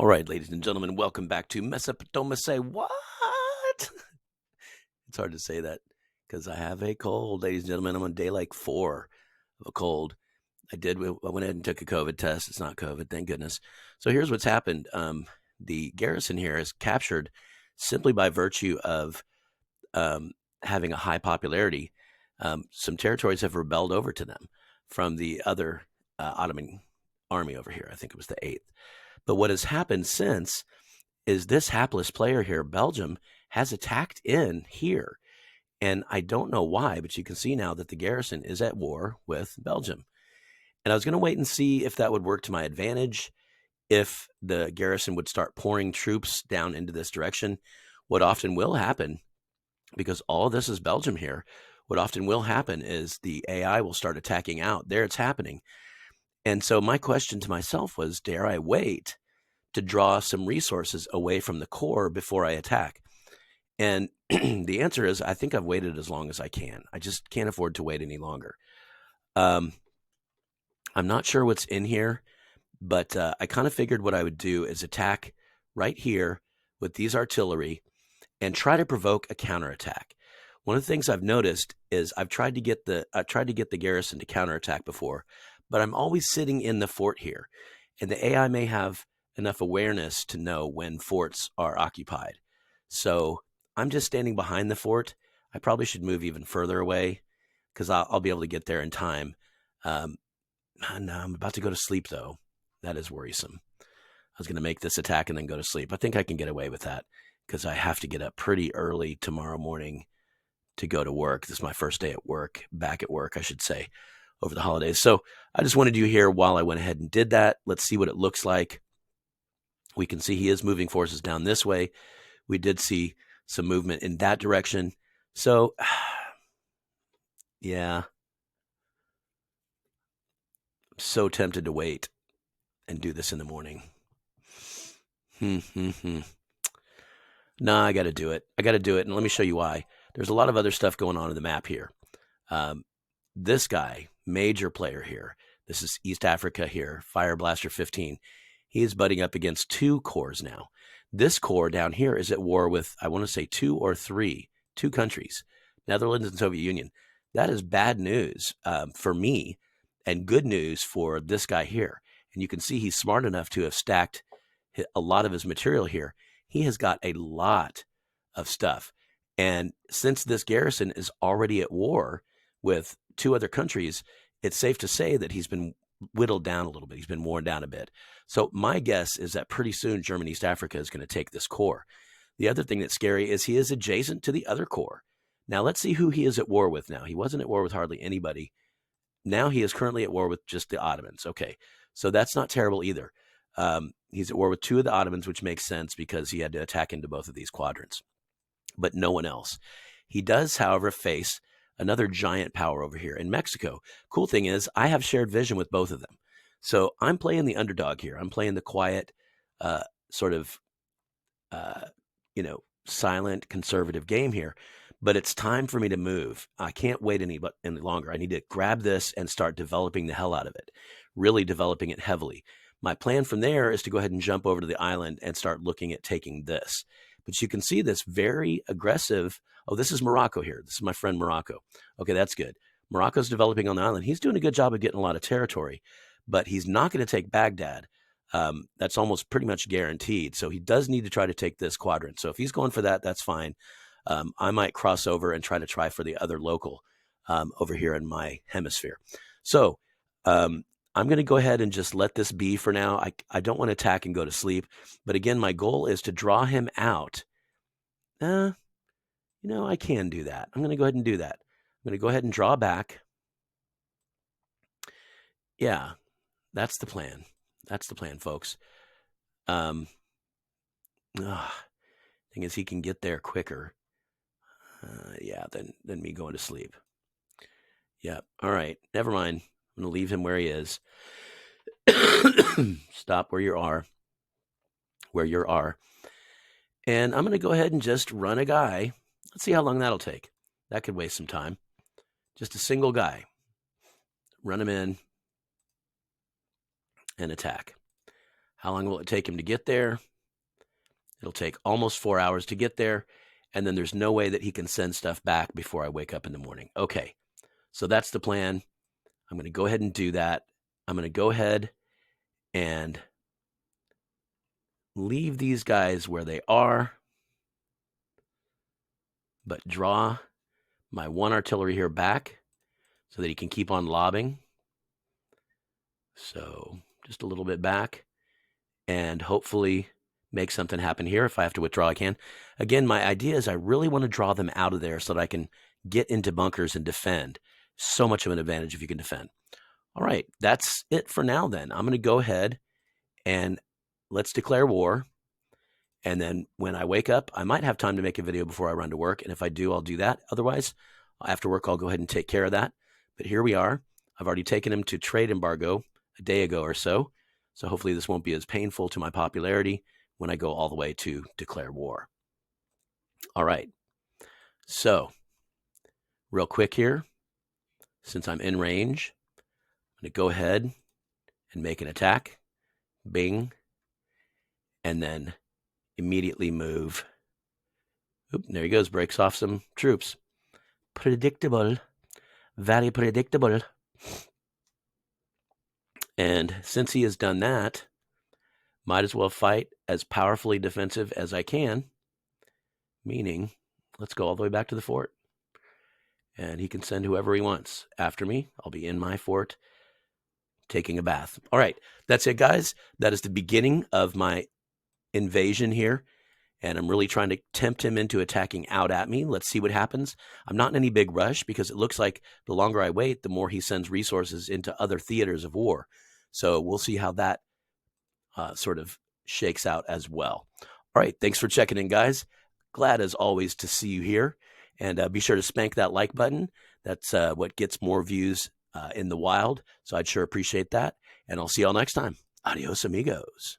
All right, ladies and gentlemen, welcome back to Mesopotamia. Say what? It's hard to say that because I have a cold, ladies and gentlemen. I'm on day like 4 of a cold. I went ahead and took a COVID test. It's not COVID, thank goodness. So here's what's happened. The garrison here is captured simply by virtue of um, having a high popularity. Some territories have rebelled over to them from the other Ottoman army over here. I think it was the 8th. But what has happened since is this hapless player here, Belgium, has attacked in here. And I don't know why, but you can see now that the garrison is at war with Belgium. And I was going to wait and see if that would work to my advantage, if the garrison would start pouring troops down into this direction. What often will happen, because all of this is Belgium here, what often will happen is the AI will start attacking out. There it's happening. And so my question to myself was, dare I wait to draw some resources away from the core before I attack? And the answer is, I think I've waited as long as I can. I just can't afford to wait any longer. I'm not sure what's in here, but I kind of figured what I would do is attack right here with these artillery and try to provoke a counterattack. One of the things I've noticed is I've tried to get the garrison to counterattack before, but I'm always sitting in the fort here, and the AI may have enough awareness to know when forts are occupied. So I'm just standing behind the fort. I probably should move even further away because I'll be able to get there in time. No, I'm about to go to sleep, though. That is worrisome. I was going to make this attack and then go to sleep. I think I can get away with that because I have to get up pretty early tomorrow morning to go to work. This is my first day at work, back at work, I should say, over the holidays. So I just wanted you here while I went ahead and did that. Let's see what it looks like. We can see he is moving forces down this way. We did see some movement in that direction. So, yeah, I'm so tempted to wait and do this in the morning. Nah, I got to do it. And let me show you why. There's a lot of other stuff going on in the map here. This guy, major player here, this is East Africa here, Fire Blaster 15. He is butting up against 2 cores now. This core down here is at war with, I want to say 2 or 3 countries, Netherlands and Soviet Union. That is bad news for me and good news for this guy here. And you can see he's smart enough to have stacked a lot of his material here. He has got a lot of stuff. And since this garrison is already at war with 2 other countries, it's safe to say that he's been whittled down a little bit. He's been worn down a bit. So my guess is that pretty soon German East Africa is going to take this core. The other thing that's scary is he is adjacent to the other core. Now let's see who he is at war with now. He wasn't at war with hardly anybody. Now he is currently at war with just the Ottomans. Okay, so that's not terrible either. He's at war with 2 of the Ottomans, which makes sense because he had to attack into both of these quadrants, but no one else. He does, however, face another giant power over here in Mexico. Cool thing is I have shared vision with both of them. So I'm playing the underdog here. I'm playing the quiet, sort of, silent conservative game here, but it's time for me to move. I can't wait any longer. I need to grab this and start developing the hell out of it, really developing it heavily. My plan from there is to go ahead and jump over to the island and start looking at taking this. But you can see this very aggressive. Oh, this is Morocco here. This is my friend Morocco. Okay, that's good. Morocco's developing on the island. He's doing a good job of getting a lot of territory, but he's not going to take Baghdad. That's almost pretty much guaranteed. So he does need to try to take this quadrant. So if he's going for that, that's fine. I might cross over and try for the other local over here in my hemisphere. So I'm going to go ahead and just let this be for now. I don't want to attack and go to sleep. But again, my goal is to draw him out. I can do that. I'm going to go ahead and do that. I'm going to go ahead and draw back. Yeah, that's the plan. That's the plan, folks. Thing is, he can get there quicker. Than me going to sleep. Yeah. All right. Never mind. I'm going to leave him where he is. Stop where you are. And I'm going to go ahead and just run a guy. Let's see how long that'll take. That could waste some time. Just a single guy. Run him in and attack. How long will it take him to get there? It'll take almost 4 hours to get there. And then there's no way that he can send stuff back before I wake up in the morning. Okay, so that's the plan. I'm going to go ahead and do that. I'm going to go ahead and leave these guys where they are, but draw my 1 artillery here back so that he can keep on lobbing. So just a little bit back, and hopefully make something happen here. If I have to withdraw, I can. Again, my idea is I really want to draw them out of there so that I can get into bunkers and defend. So much of an advantage if you can defend. All right, that's it for now then. I'm going to go ahead and let's declare war. And then when I wake up, I might have time to make a video before I run to work. And if I do, I'll do that. Otherwise, after work, I'll go ahead and take care of that. But here we are. I've already taken him to trade embargo a day ago or so. So hopefully this won't be as painful to my popularity when I go all the way to declare war. All right. So real quick here, since I'm in range, I'm going to go ahead and make an attack. Bing. And then immediately move. Oop, there he goes. Breaks off some troops. Predictable. Very predictable. And since he has done that, might as well fight as powerfully defensive as I can. Meaning, let's go all the way back to the fort. And he can send whoever he wants after me. I'll be in my fort taking a bath. All right, that's it, guys. That is the beginning of my invasion here. And I'm really trying to tempt him into attacking out at me. Let's see what happens. I'm not in any big rush because it looks like the longer I wait, the more he sends resources into other theaters of war. So we'll see how that sort of shakes out as well. All right, thanks for checking in, guys. Glad as always to see you here. And be sure to spank that like button. That's what gets more views in the wild. So I'd sure appreciate that. And I'll see y'all next time. Adios, amigos.